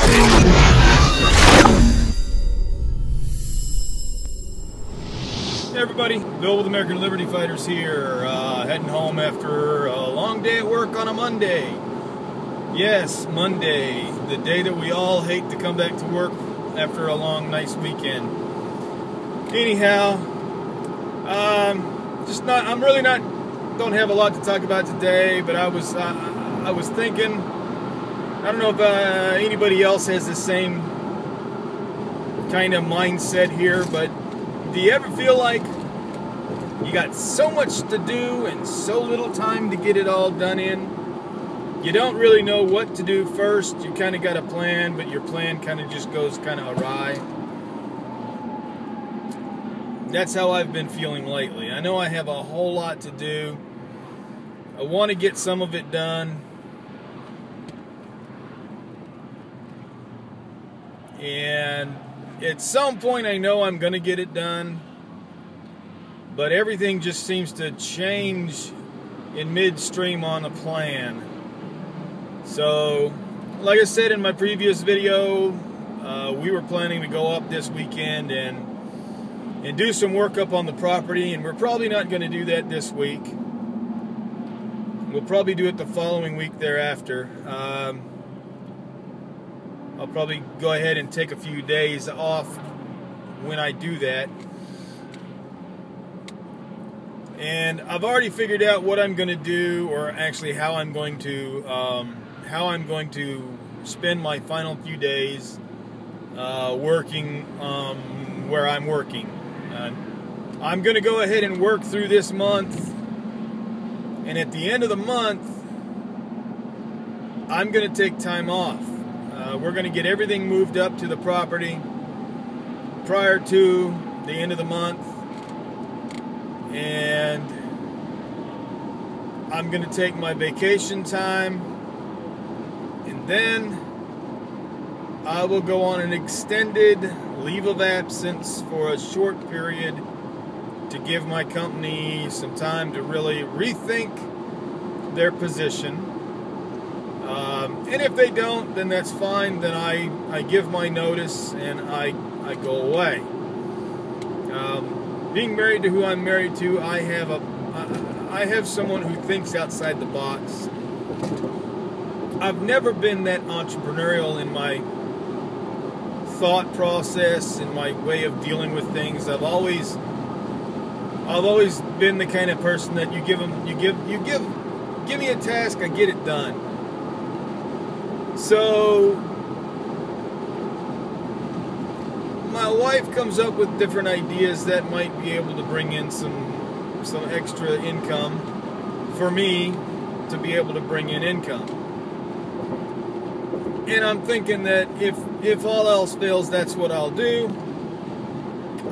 Hey everybody, Bill with American Liberty Fighters here, heading home after a long day at work on a Monday. Yes, Monday, the day that we all hate to come back to work after a long, nice weekend. Anyhow, don't have a lot to talk about today, but I was thinking, I don't know if anybody else has the same kind of mindset here, but do you ever feel like you got so much to do and so little time to get it all done in? You don't really know what to do first. You kind of got a plan, but your plan kind of just goes kind of awry. That's how I've been feeling lately. I know I have a whole lot to do. I want to get some of it done. And at some point I know I'm going to get it done. But everything just seems to change in midstream on the plan. So, like I said in my previous video, we were planning to go up this weekend and do some work up on the property, and we're probably not going to do that this week. We'll probably do it the following week thereafter. I'll probably go ahead and take a few days off when I do that. And I've already figured out what I'm going to do, or actually how I'm going to spend my final few days working where I'm working. I'm going to go ahead and work through this month, and at the end of the month, I'm going to take time off. We're going to get everything moved up to the property prior to the end of the month. And I'm going to take my vacation time, and then I will go on an extended leave of absence for a short period to give my company some time to really rethink their position. And if they don't, then that's fine. Then I give my notice and I go away. Being married to who I'm married to, I have someone who thinks outside the box. I've never been that entrepreneurial in my thought process, in my way of dealing with things. I've always been the kind of person that you give me a task, I get it done. So my wife comes up with different ideas that might be able to bring in some extra income for me to be able to bring in income. And I'm thinking that if all else fails, that's what I'll do.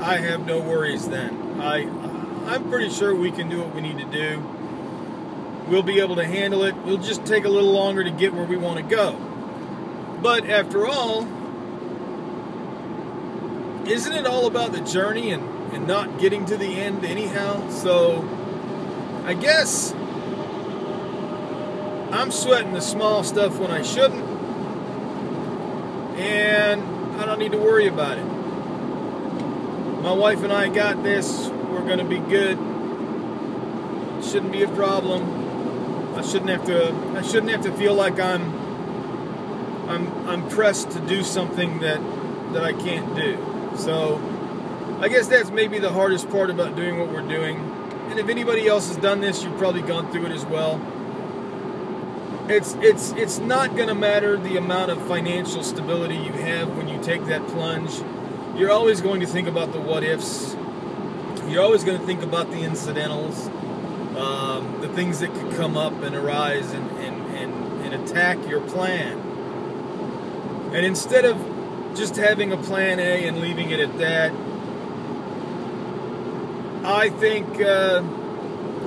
I have no worries then. I'm pretty sure we can do what we need to do. We'll be able to handle it. It'll just take a little longer to get where we want to go. But after all, isn't it all about the journey and not getting to the end anyhow? So I guess I'm sweating the small stuff when I shouldn't, and I don't need to worry about it. My wife and I got this. We're going to be good. It shouldn't be a problem. I shouldn't have to feel like I'm pressed to do something that I can't do. So I guess that's maybe the hardest part about doing what we're doing. And if anybody else has done this, you've probably gone through it as well. It's not going to matter the amount of financial stability you have when you take that plunge. You're always going to think about the what ifs. You're always going to think about the incidentals, the things that could come up and arise and attack your plan. And instead of just having a plan A and leaving it at that, I think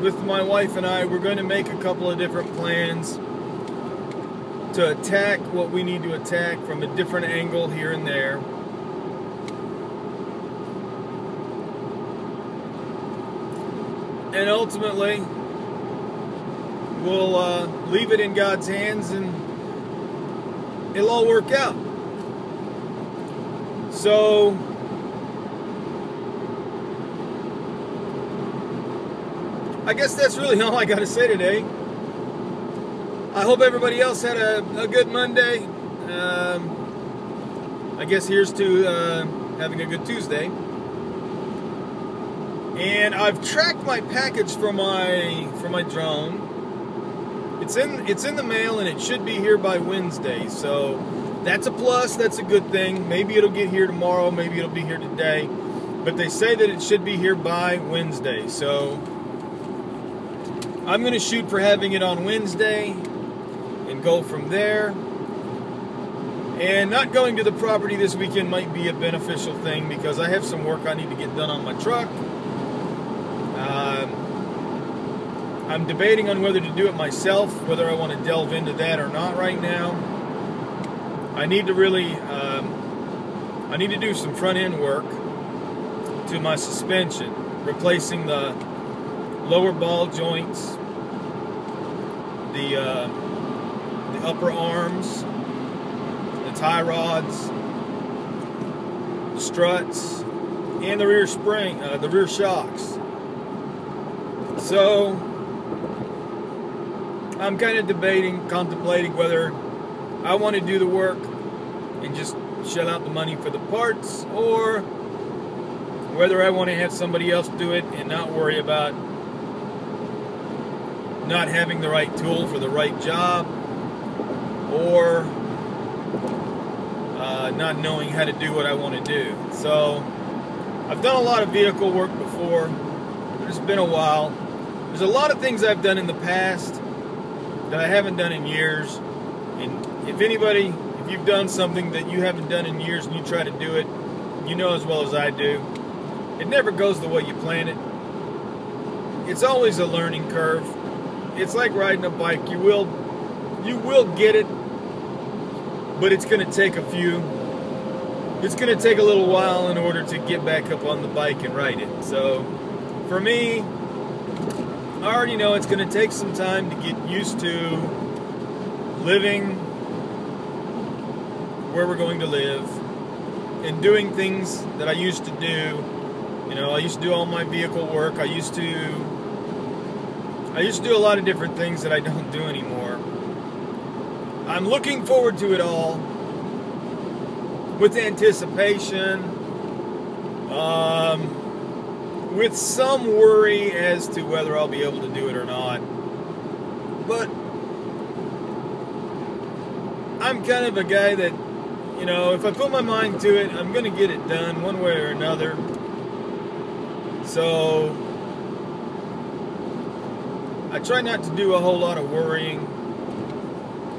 with my wife and I, we're going to make a couple of different plans to attack what we need to attack from a different angle here and there. And ultimately, we'll leave it in God's hands and it'll all work out. So I guess that's really all I got to say today. I hope everybody else had a good Monday. I guess here's to having a good Tuesday. And I've tracked my package for my drone. It's in the mail, and it should be here by Wednesday. So that's a plus. That's a good thing. Maybe it'll get here tomorrow. Maybe it'll be here today. But they say that it should be here by Wednesday. So I'm going to shoot for having it on Wednesday and go from there. And not going to the property this weekend might be a beneficial thing because I have some work I need to get done on my truck. I'm debating on whether to do it myself, whether I want to delve into that or not right now. I need to really, I need to do some front end work to my suspension, replacing the lower ball joints, the upper arms, the tie rods, struts, and the rear spring, the rear shocks. So I'm kind of contemplating whether I want to do the work and just shell out the money for the parts, or whether I want to have somebody else do it and not worry about not having the right tool for the right job, or not knowing how to do what I want to do. So I've done a lot of vehicle work before, but it's been a while. There's a lot of things I've done in the past that I haven't done in years. And if you've done something that you haven't done in years and you try to do it, you know as well as I do, it never goes the way you plan it. It's always a learning curve. It's like riding a bike. You will get it, but it's going to take a little while in order to get back up on the bike and ride it. So for me, I already know it's going to take some time to get used to living where we're going to live and doing things that I used to do. You know, I used to do all my vehicle work. I used to do a lot of different things that I don't do anymore. I'm looking forward to it all with anticipation, with some worry as to whether I'll be able to do it or not. But I'm kind of a guy that, you know, if I put my mind to it, I'm going to get it done one way or another. So I try not to do a whole lot of worrying.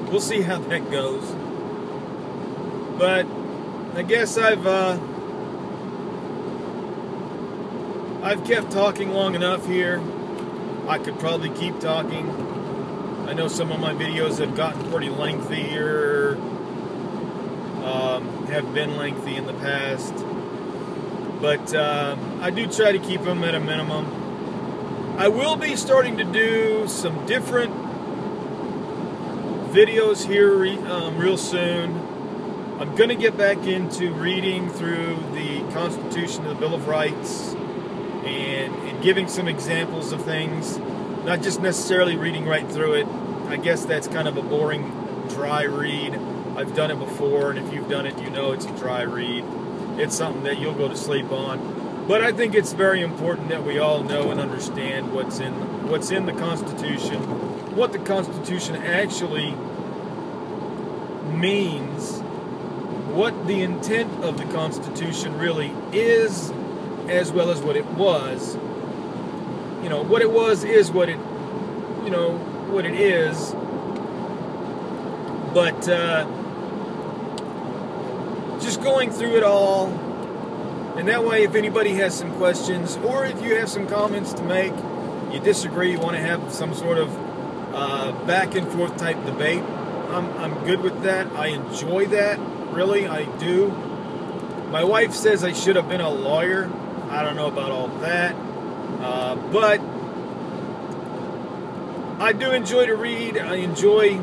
We'll see how that goes. But I guess I've kept talking long enough here. I could probably keep talking. I know some of my videos have gotten pretty lengthy, or have been lengthy in the past. But I do try to keep them at a minimum. I will be starting to do some different videos here real soon. I'm going to get back into reading through the Constitution, the Bill of Rights, and giving some examples of things. Not just necessarily reading right through it. I guess that's kind of a boring, dry read. I've done it before, and if you've done it, you know it's a dry read. It's something that you'll go to sleep on. But I think it's very important that we all know and understand what's in the Constitution, what the Constitution actually means, what the intent of the Constitution really is, as well as what it was. You know, what it was is what it, you know, what it is. But just going through it all, and that way if anybody has some questions, or if you have some comments to make, you disagree, you want to have some sort of back and forth type debate, I'm good with that. I enjoy that, really, I do. My wife says I should have been a lawyer. I don't know about all that. But I do enjoy to read. I enjoy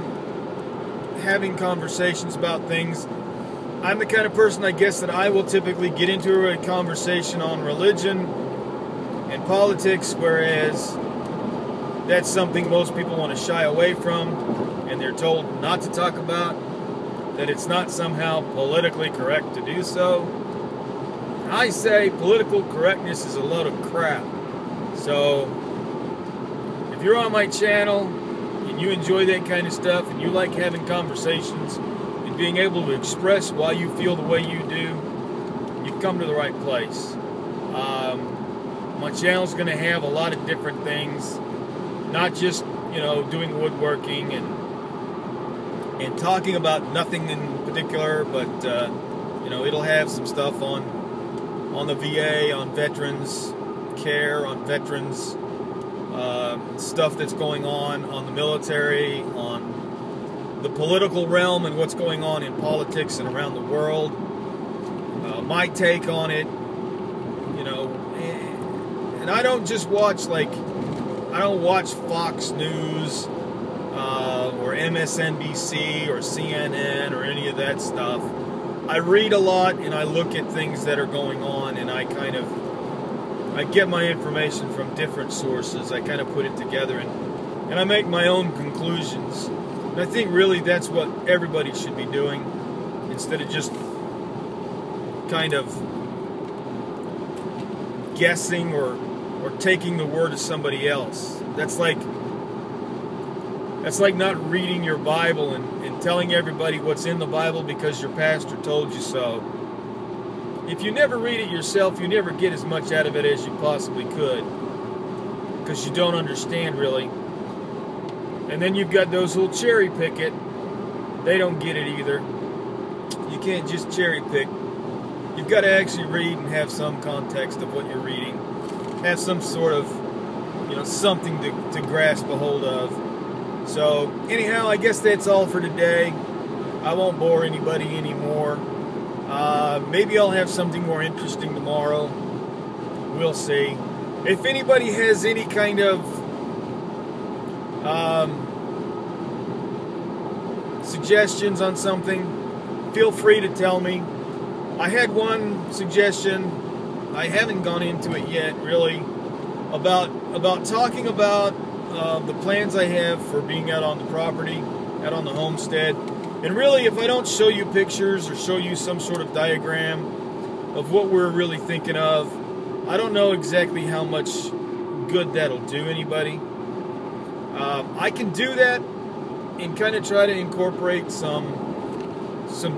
having conversations about things. I'm the kind of person, I guess, that I will typically get into a conversation on religion and politics, whereas that's something most people want to shy away from, and they're told not to talk about, that it's not somehow politically correct to do so. I say political correctness is a load of crap. So if you're on my channel and you enjoy that kind of stuff and you like having conversations and being able to express why you feel the way you do, you've come to the right place. My channel's going to have a lot of different things, not just, you know, doing woodworking and talking about nothing in particular, but you know, it'll have some stuff on the VA, on veterans care, on veterans stuff that's going on the military, on the political realm and what's going on in politics and around the world. My take on it, you know, and I don't just watch, like, I don't watch Fox News or MSNBC or CNN or any of that stuff. I read a lot and I look at things that are going on, and I get my information from different sources. I kind of put it together and I make my own conclusions. And I think really that's what everybody should be doing, instead of just kind of guessing or taking the word of somebody else. That's like not reading your Bible and telling everybody what's in the Bible because your pastor told you so. If you never read it yourself, you never get as much out of it as you possibly could, because you don't understand really. And then you've got those who'll cherry pick it. They don't get it either. You can't just cherry pick. You've got to actually read and have some context of what you're reading. Have some sort of, you know, something to grasp a hold of. So anyhow, I guess that's all for today. I won't bore anybody anymore. Maybe I'll have something more interesting tomorrow. We'll see. If anybody has any kind of suggestions on something, feel free to tell me. I had one suggestion, I haven't gone into it yet really, about talking about the plans I have for being out on the property, out on the homestead. And really, if I don't show you pictures or show you some sort of diagram of what we're really thinking of, I don't know exactly how much good that'll do anybody. I can do that and kind of try to incorporate some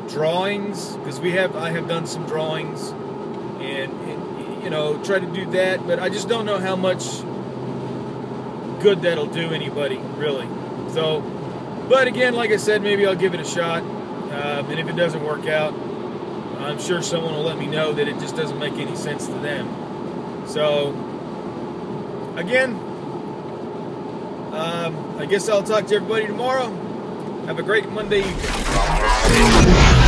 drawings, because I have done some drawings, and you know, try to do that, but I just don't know how much good that'll do anybody really. So, but again, like I said, maybe I'll give it a shot, and if it doesn't work out, I'm sure someone will let me know that it just doesn't make any sense to them. So again, I guess I'll talk to everybody tomorrow. Have a great Monday evening.